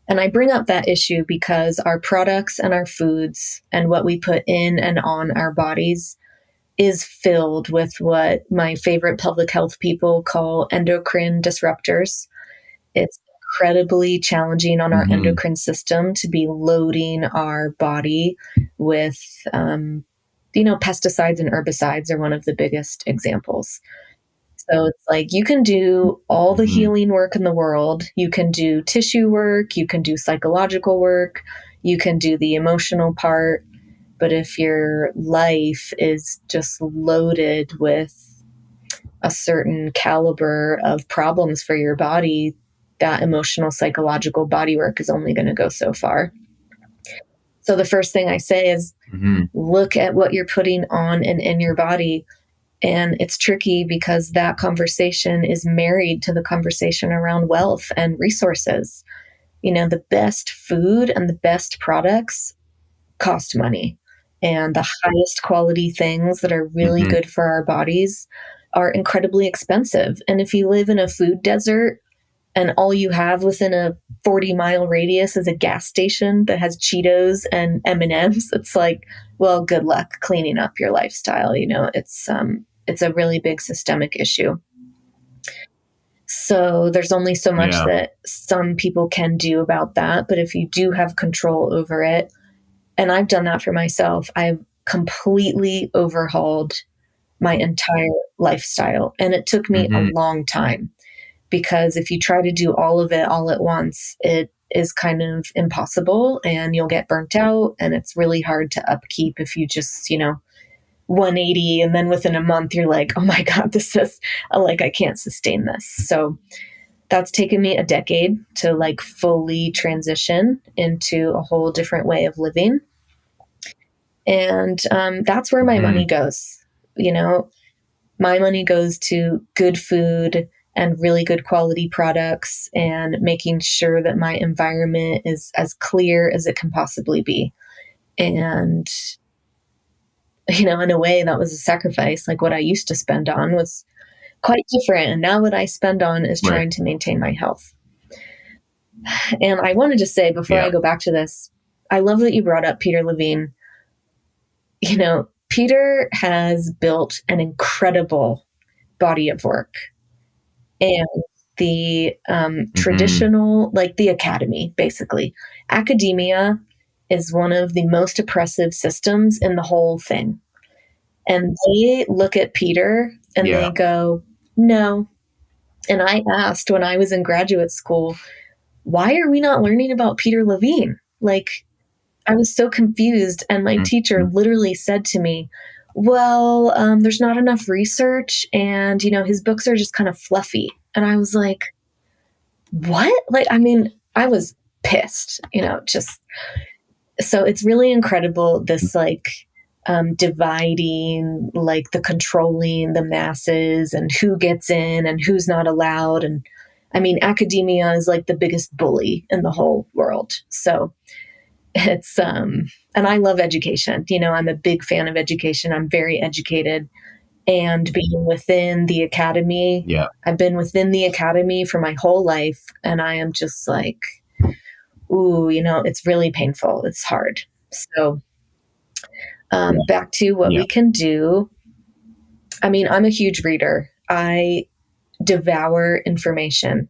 Speaker 2: And I bring up that issue because our products and our foods and what we put in and on our bodies is filled with what my favorite public health people call endocrine disruptors. It's incredibly challenging on our endocrine system to be loading our body with, pesticides and herbicides are one of the biggest examples. So it's like you can do all the healing work in the world. You can do tissue work. You can do psychological work. You can do the emotional part. But if your life is just loaded with a certain caliber of problems for your body, that emotional, psychological body work is only going to go so far. So the first thing I say is look at what you're putting on and in your body. And it's tricky because that conversation is married to the conversation around wealth and resources. The best food and the best products cost money. And the highest quality things that are really good for our bodies are incredibly expensive. And if you live in a food desert and all you have within a 40-mile radius is a gas station that has Cheetos and M&Ms, it's like, well, good luck cleaning up your lifestyle. It's a really big systemic issue. So there's only so much that some people can do about that. But if you do have control over it, and I've done that for myself, I've completely overhauled my entire lifestyle. And it took me a long time, because if you try to do all of it all at once, it is kind of impossible and you'll get burnt out. And it's really hard to upkeep if you just, 180 and then within a month you're like, oh my God, this is I can't sustain this. So that's taken me a decade to fully transition into a whole different way of living. And that's where my money goes. My money goes to good food and really good quality products and making sure that my environment is as clear as it can possibly be. And in a way that was a sacrifice. What I used to spend on was quite different. And now what I spend on is trying to maintain my health. And I wanted to say before I go back to this, I love that you brought up Peter Levine. Peter has built an incredible body of work. And the traditional, the academy, basically. Academia is one of the most oppressive systems in the whole thing. And they look at Peter and they go, no. And I asked when I was in graduate school, why are we not learning about Peter Levine? I was so confused. And my teacher literally said to me, well, there's not enough research and, his books are just kind of fluffy. And I was like, what? I was pissed, just... So it's really incredible, this dividing, the controlling the masses and who gets in and who's not allowed. And academia is the biggest bully in the whole world. So it's, and I love education. I'm a big fan of education. I'm very educated. And being within the academy, I've been within the academy for my whole life. And I am just ooh, it's really painful. It's hard. So back to what we can do. I'm a huge reader. I devour information.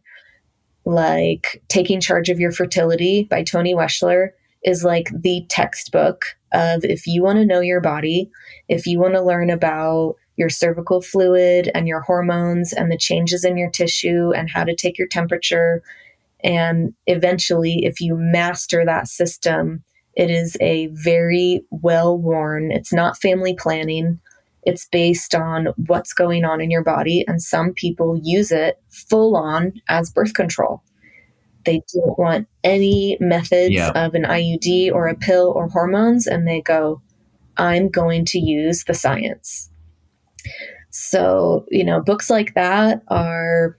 Speaker 2: Like Taking Charge of Your Fertility by Toni Weschler is like the textbook of, if you want to know your body, if you want to learn about your cervical fluid and your hormones and the changes in your tissue and how to take your temperature. And eventually, if you master that system, it is a very well-worn, it's not family planning. It's based on what's going on in your body. And some people use it full on as birth control. They don't want any methods of an IUD or a pill or hormones. And they go, I'm going to use the science. So, books like that are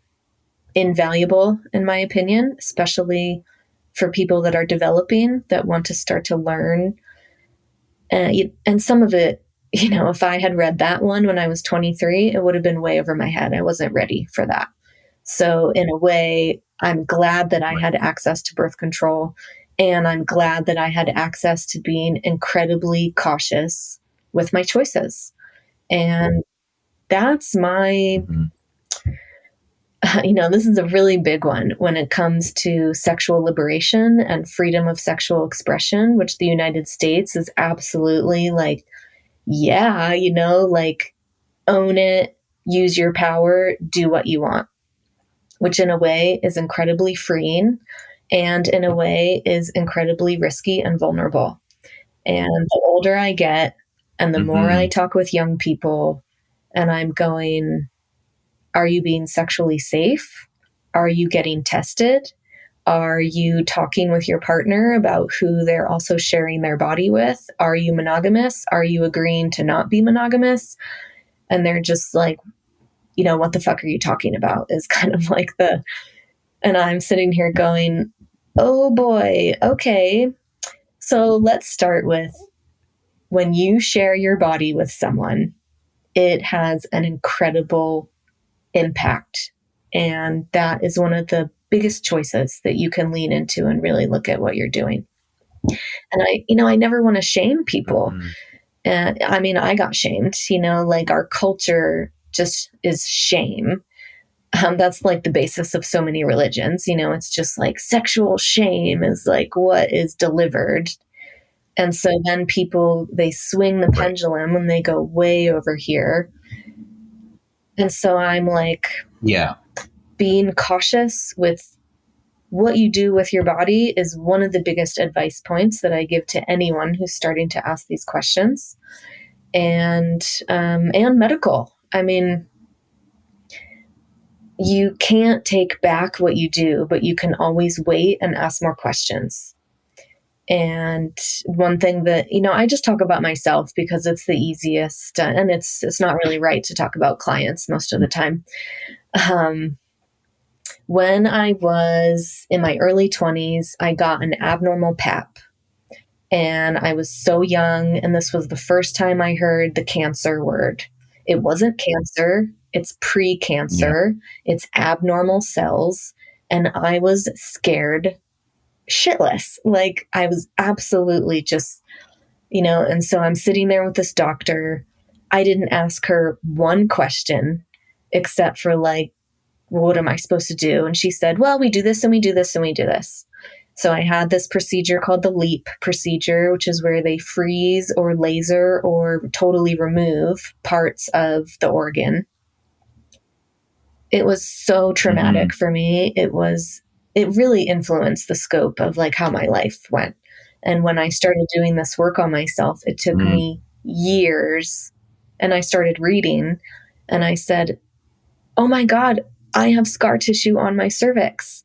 Speaker 2: invaluable, in my opinion, especially for people that are developing, that want to start to learn. And some of it, if I had read that one when I was 23, it would have been way over my head. I wasn't ready for that. So in a way, I'm glad that I had access to birth control, and I'm glad that I had access to being incredibly cautious with my choices. And that's my, this is a really big one when it comes to sexual liberation and freedom of sexual expression, which the United States is absolutely like, own it, use your power, do what you want, which in a way is incredibly freeing and in a way is incredibly risky and vulnerable. And the older I get and the more I talk with young people, and I'm going, are you being sexually safe? Are you getting tested? Are you talking with your partner about who they're also sharing their body with? Are you monogamous? Are you agreeing to not be monogamous? And they're just like, what the fuck are you talking about? Is kind of like and I'm sitting here going, oh boy, okay. So let's start with, when you share your body with someone, it has an incredible impact. And that is one of the biggest choices that you can lean into and really look at what you're doing. And I never want to shame people. And I got shamed, like our culture just is shame. That's like the basis of so many religions. It's just like sexual shame is like what is delivered. And so then people, they swing the pendulum and they go way over here. And so I'm like, being cautious with what you do with your body is one of the biggest advice points that I give to anyone who's starting to ask these questions. And medical. You can't take back what you do, but you can always wait and ask more questions. And one thing that, I just talk about myself because it's the easiest, and it's not really right to talk about clients most of the time. When I was in my early 20s, I got an abnormal pap. And I was so young, and this was the first time I heard the cancer word. It wasn't cancer, it's pre-cancer, it's abnormal cells, and I was scared shitless. Like, I was absolutely just, and so I'm sitting there with this doctor. I didn't ask her one question except for like, well, what am I supposed to do? And she said, well, we do this and we do this and we do this. So I had this procedure called the LEAP procedure, which is where they freeze or laser or totally remove parts of the organ. It was so traumatic for me. It really influenced the scope of like how my life went. And when I started doing this work on myself, it took me years, and I started reading, and I said, oh my God, I have scar tissue on my cervix.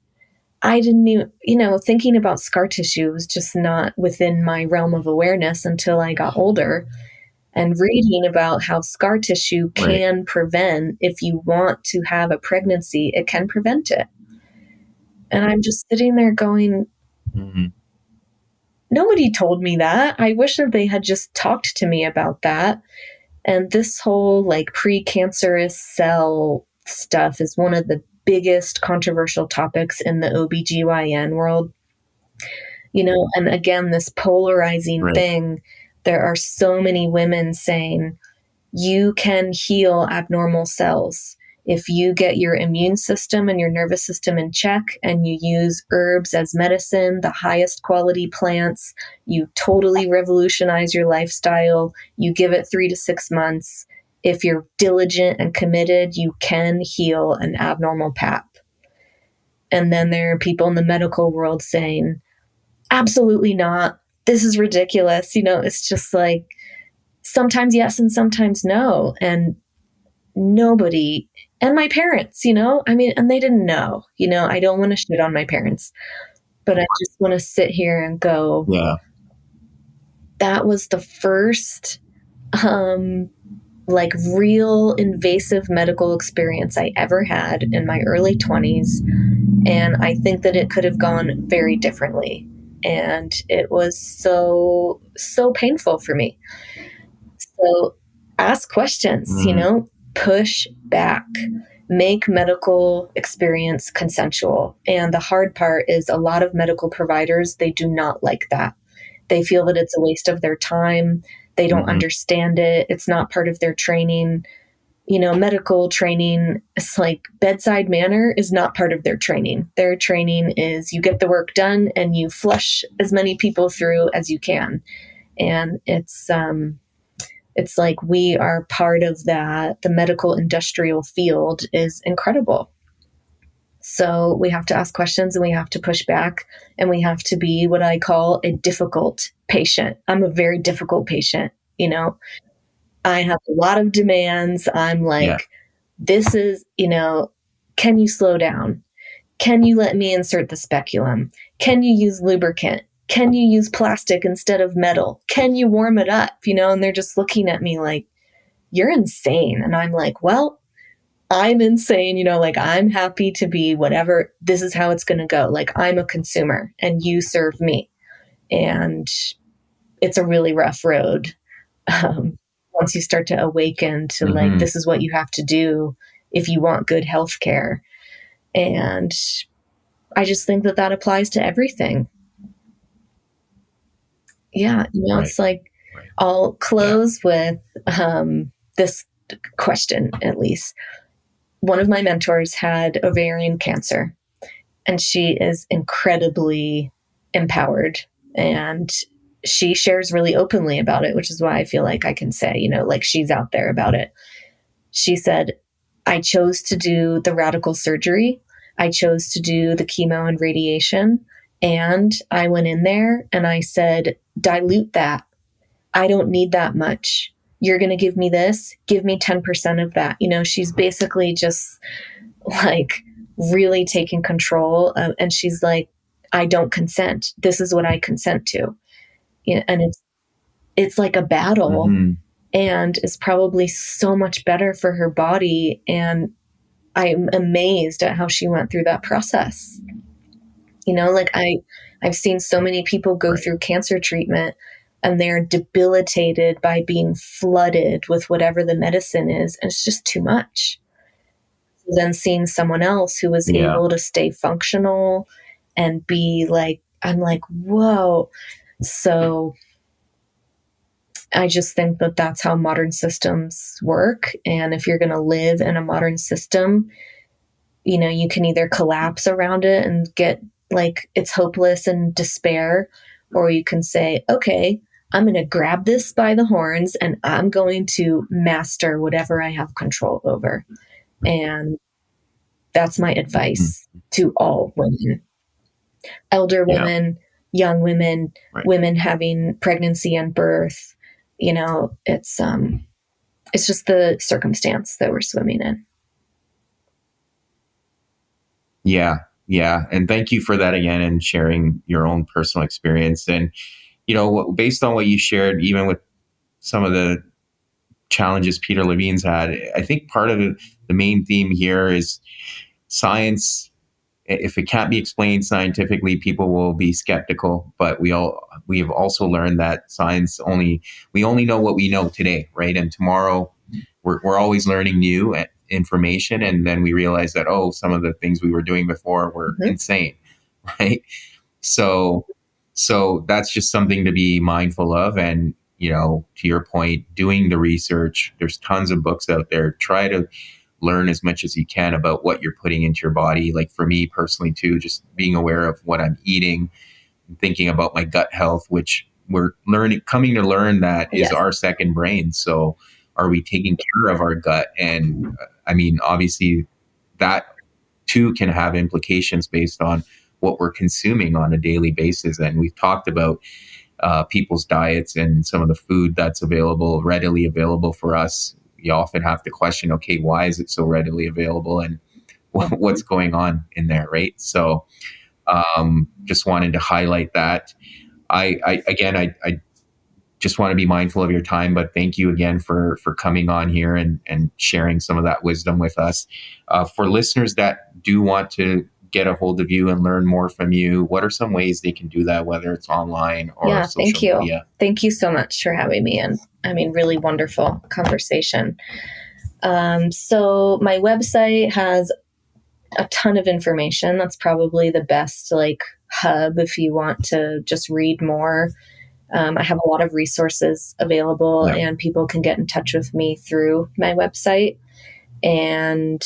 Speaker 2: I didn't even, thinking about scar tissue was just not within my realm of awareness until I got older, and reading about how scar tissue can prevent, if you want to have a pregnancy, it can prevent it. And I'm just sitting there going, nobody told me that. I wish that they had just talked to me about that. And this whole like precancerous cell stuff is one of the biggest controversial topics in the OBGYN world. And again, this polarizing thing, there are so many women saying, you can heal abnormal cells. If you get your immune system and your nervous system in check and you use herbs as medicine, the highest quality plants, you totally revolutionize your lifestyle, you give it 3 to 6 months. If you're diligent and committed, you can heal an abnormal PAP. And then there are people in the medical world saying, absolutely not. This is ridiculous. It's just like sometimes yes and sometimes no. And nobody, and my parents, and they didn't know, I don't want to shit on my parents, but I just want to sit here and go,
Speaker 1: Yeah.
Speaker 2: That was the first, like real invasive medical experience I ever had in my early 20s. And I think that it could have gone very differently. And it was so, so painful for me. So ask questions, push back, make medical experience consensual. And the hard part is a lot of medical providers, they do not like that. They feel that it's a waste of their time. They don't understand it. It's not part of their training. Medical training, it's like bedside manner is not part of their training. Their training is you get the work done and you flush as many people through as you can. And it's like we are part of that. The medical industrial field is incredible. So we have to ask questions and we have to push back and we have to be what I call a difficult patient. I'm a very difficult patient. I have a lot of demands. I'm like, This is, can you slow down? Can you let me insert the speculum? Can you use lubricant? Can you use plastic instead of metal? Can you warm it up? And they're just looking at me like, you're insane. And I'm like, well, I'm insane. Like I'm happy to be whatever. This is how it's going to go. Like I'm a consumer and you serve me. And it's a really rough road. Once you start to awaken to like, this is what you have to do if you want good health care. And I just think that applies to everything. Yeah. It's like, I'll close with this question, at least. One of my mentors had ovarian cancer and she is incredibly empowered and she shares really openly about it, which is why I feel like I can say, like she's out there about it. She said, I chose to do the radical surgery. I chose to do the chemo and radiation. And I went in there and I said, dilute that. I don't need that much. You're going to give me this, give me 10% of that. She's basically just like really taking control. And she's like, I don't consent. This is what I consent to. And it's like a battle and it's probably so much better for her body. And I'm amazed at how she went through that process. Like I've seen so many people go through cancer treatment and they're debilitated by being flooded with whatever the medicine is. And it's just too much. Then seeing someone else who was able to stay functional and be like, I'm like, whoa. So I just think that that's how modern systems work. And if you're going to live in a modern system, you can either collapse around it and get like it's hopeless and despair, or you can say, okay, I'm going to grab this by the horns and I'm going to master whatever I have control over. And that's my advice to all women, elder women, young women, women having pregnancy and birth. It's just the circumstance that we're swimming in.
Speaker 1: Yeah. Yeah. And thank you for that again and sharing your own personal experience. And, based on what you shared, even with some of the challenges Peter Levine's had, I think part of the main theme here is science. If it can't be explained scientifically, people will be skeptical. But we have also learned that we only know what we know today, right? And tomorrow, we're always learning new information, and then we realize that some of the things we were doing before were insane, right? So that's just something to be mindful of. And to your point, doing the research. There's tons of books out there. Try to learn as much as you can about what you're putting into your body. Like for me personally too, just being aware of what I'm eating, thinking about my gut health, which we're coming to learn that is
Speaker 2: Yes.
Speaker 1: our second brain. So are we taking care of our gut? And I mean, obviously that too can have implications based on what we're consuming on a daily basis. And we've talked about people's diets and some of the food that's readily available for us. You often have to question, okay, why is it so readily available, and what's going on in there, right? So just wanted to highlight that. I just want to be mindful of your time, but thank you again for coming on here and sharing some of that wisdom with us. For listeners that do want to get a hold of you and learn more from you, what are some ways they can do that, whether it's online or social media?
Speaker 2: Thank you so much for having me. And I mean, really wonderful conversation. So my website has a ton of information. That's probably the best hub if you want to just read more. I have a lot of resources available, and people can get in touch with me through my website. And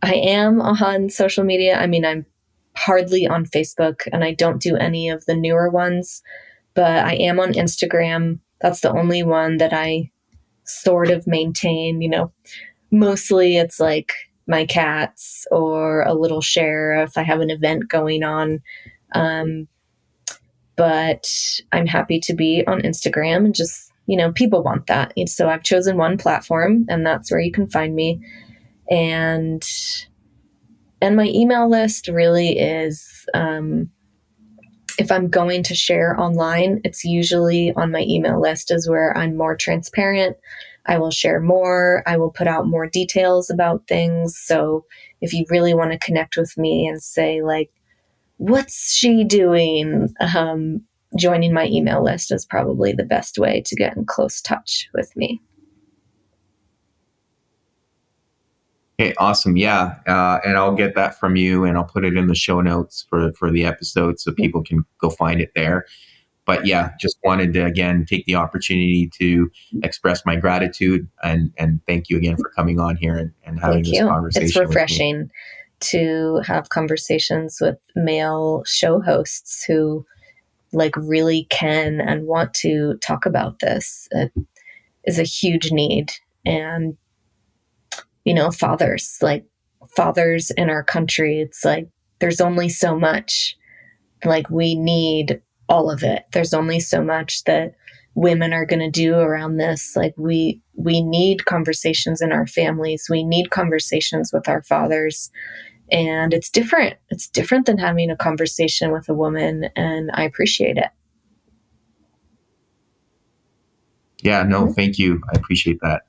Speaker 2: I am on social media. I mean, I'm hardly on Facebook, and I don't do any of the newer ones, but I am on Instagram. That's the only one that I sort of maintain. Mostly it's like my cats or a little share if I have an event going on. But I'm happy to be on Instagram, and just, people want that. So I've chosen one platform, and that's where you can find me. And my email list really is, if I'm going to share online, it's usually on my email list is where I'm more transparent. I will share more. I will put out more details about things. So if you really want to connect with me and say, like, what's she doing? Joining my email list is probably the best way to get in close touch with me.
Speaker 1: Okay, awesome. Yeah. And I'll get that from you, and I'll put it in the show notes for the episode so people can go find it there. But yeah, just wanted to, again, take the opportunity to express my gratitude and thank you again for coming on here and having this conversation.
Speaker 2: It's refreshing to have conversations with male show hosts who really can and want to talk about this. It is a huge need. And, fathers in our country, it's there's only so much. We need all of it. There's only so much that women are going to do around this. We need conversations in our families. We need conversations with our fathers. And it's different. It's different than having a conversation with a woman, and I appreciate it.
Speaker 1: Yeah, no, thank you. I appreciate that.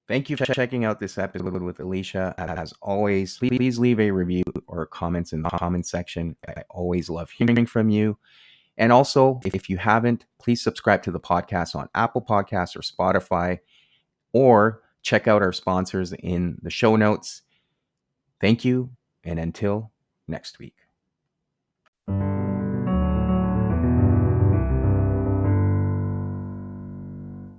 Speaker 1: Thank you for checking out this episode with Alicia. As always, please leave a review or comments in the comment section. I always love hearing from you. And also, if you haven't, please subscribe to the podcast on Apple Podcasts or Spotify, or check out our sponsors in the show notes. Thank you, and until next week.